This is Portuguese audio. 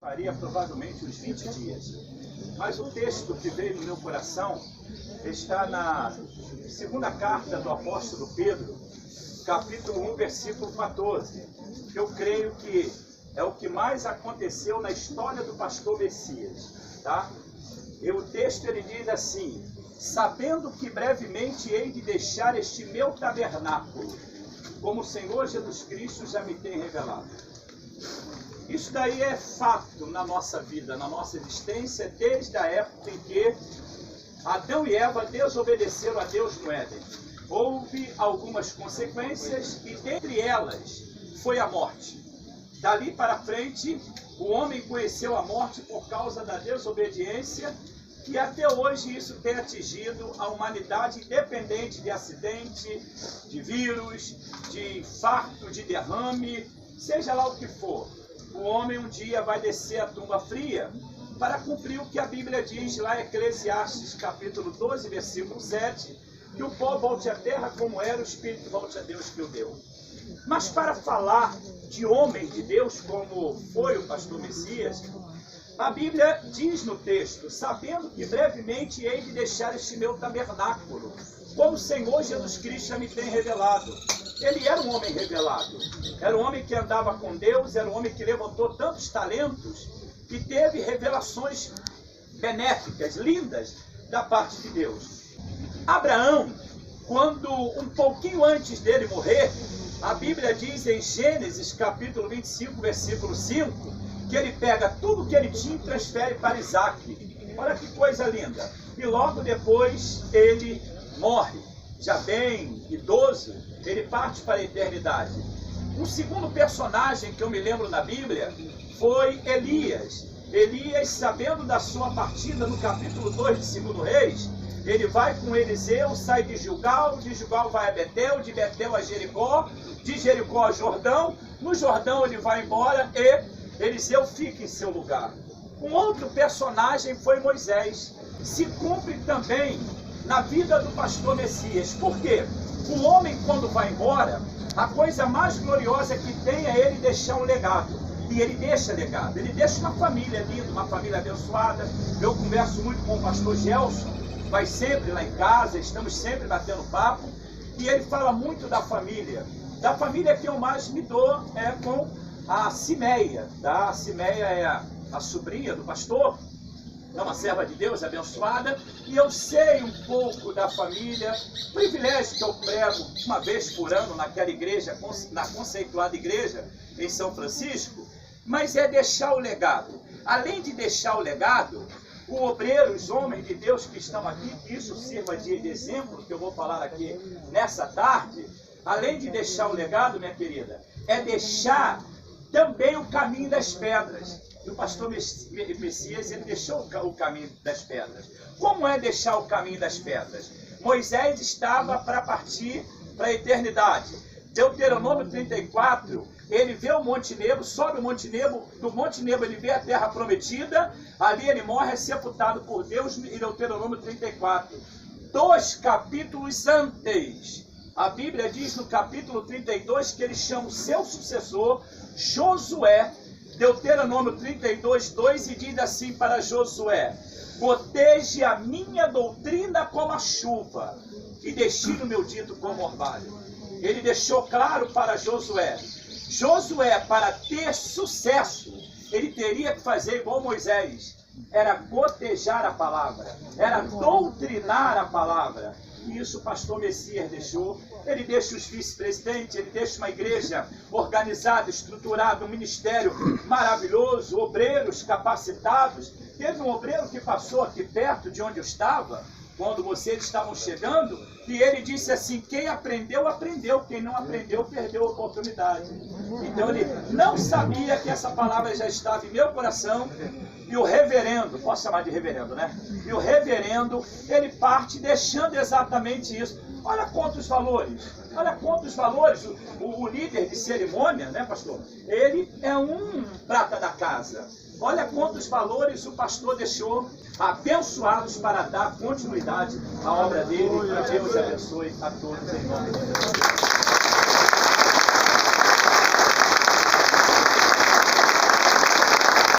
Faria provavelmente uns 20 dias. Mas o texto que veio no meu coração está na segunda carta do apóstolo Pedro, capítulo 1, versículo 14. Eu creio que é o que mais aconteceu na história do pastor Messias. Tá? E o texto ele diz assim: sabendo que brevemente hei de deixar este meu tabernáculo, como o Senhor Jesus Cristo já me tem revelado. Isso daí é fato na nossa vida, na nossa existência, desde a época em que Adão e Eva desobedeceram a Deus no Éden. Houve algumas consequências e dentre elas foi a morte. Dali para frente, o homem conheceu a morte por causa da desobediência e até hoje isso tem atingido a humanidade, independente de acidente, de vírus, de infarto, de derrame, seja lá o que for. O homem um dia vai descer a tumba fria para cumprir o que a Bíblia diz lá em Eclesiastes, capítulo 12, versículo 7, que o pó volte à terra como era, o espírito volte a Deus que o deu. Mas para falar de homem de Deus, como foi o pastor Messias, a Bíblia diz no texto: sabendo que brevemente hei de deixar este meu tabernáculo, como o Senhor Jesus Cristo já me tem revelado. Ele era um homem revelado, era um homem que andava com Deus, era um homem que levantou tantos talentos e teve revelações benéficas, lindas, da parte de Deus. Abraão, quando um pouquinho antes dele morrer, a Bíblia diz em Gênesis capítulo 25, versículo 5, que ele pega tudo que ele tinha e transfere para Isaac. Olha que coisa linda. E logo depois ele morre, já bem idoso, ele parte para a eternidade. Um segundo personagem que eu me lembro na Bíblia foi Elias. Elias, sabendo da sua partida no capítulo 2 de 2 Reis, ele vai com Eliseu, sai de Gilgal vai a Betel, de Betel a Jericó, de Jericó a Jordão, no Jordão ele vai embora e Eliseu fica em seu lugar. Um outro personagem foi Moisés. Se cumpre também na vida do pastor Messias. Por quê? O homem, quando vai embora, a coisa mais gloriosa que tem é ele deixar um legado. E ele deixa legado. Ele deixa uma família linda, uma família abençoada. Eu converso muito com o pastor Gelson, vai sempre lá em casa, estamos sempre batendo papo. E ele fala muito da família. Da família que eu mais me dou é com a Cimeia. Tá? A Cimeia é a sobrinha do pastor. É uma serva de Deus abençoada, e eu sei um pouco da família, privilégio que eu prego uma vez por ano naquela igreja, na conceituada igreja em São Francisco, mas é deixar o legado. Além de deixar o legado, o obreiro, os homens de Deus que estão aqui, que isso sirva de exemplo, que eu vou falar aqui nessa tarde, além de deixar o legado, minha querida, é deixar também o caminho das pedras. E o pastor Messias, ele deixou o caminho das pedras. Como é deixar o caminho das pedras? Moisés estava para partir para a eternidade. Deuteronômio 34, ele vê o Monte Nebo, sobe o Monte Nebo, do Monte Nebo ele vê a terra prometida, ali ele morre, é sepultado por Deus, em Deuteronômio 34. 2 capítulos antes, a Bíblia diz no capítulo 32 que ele chama o seu sucessor, Josué, Deuteronômio 32, 2, e diz assim para Josué: goteje a minha doutrina como a chuva, e destine o meu dito como orvalho. Ele deixou claro para Josué, para ter sucesso, ele teria que fazer igual Moisés, era gotejar a palavra, era doutrinar a palavra. E isso o pastor Messias deixou. Ele deixa os vice-presidentes, ele deixa uma igreja organizada, estruturada, um ministério maravilhoso, obreiros capacitados. Teve um obreiro que passou aqui perto de onde eu estava, quando vocês estavam chegando, e ele disse assim: quem aprendeu, aprendeu, quem não aprendeu, perdeu a oportunidade. Então ele não sabia que essa palavra já estava em meu coração. E o reverendo, posso chamar de reverendo, né? E o reverendo, ele parte deixando exatamente isso. Olha quantos valores, o líder de cerimônia, né, pastor? Ele é um prata da casa. Olha quantos valores o pastor deixou abençoados para dar continuidade à obra dele. Que Deus abençoe a todos em nome de Deus.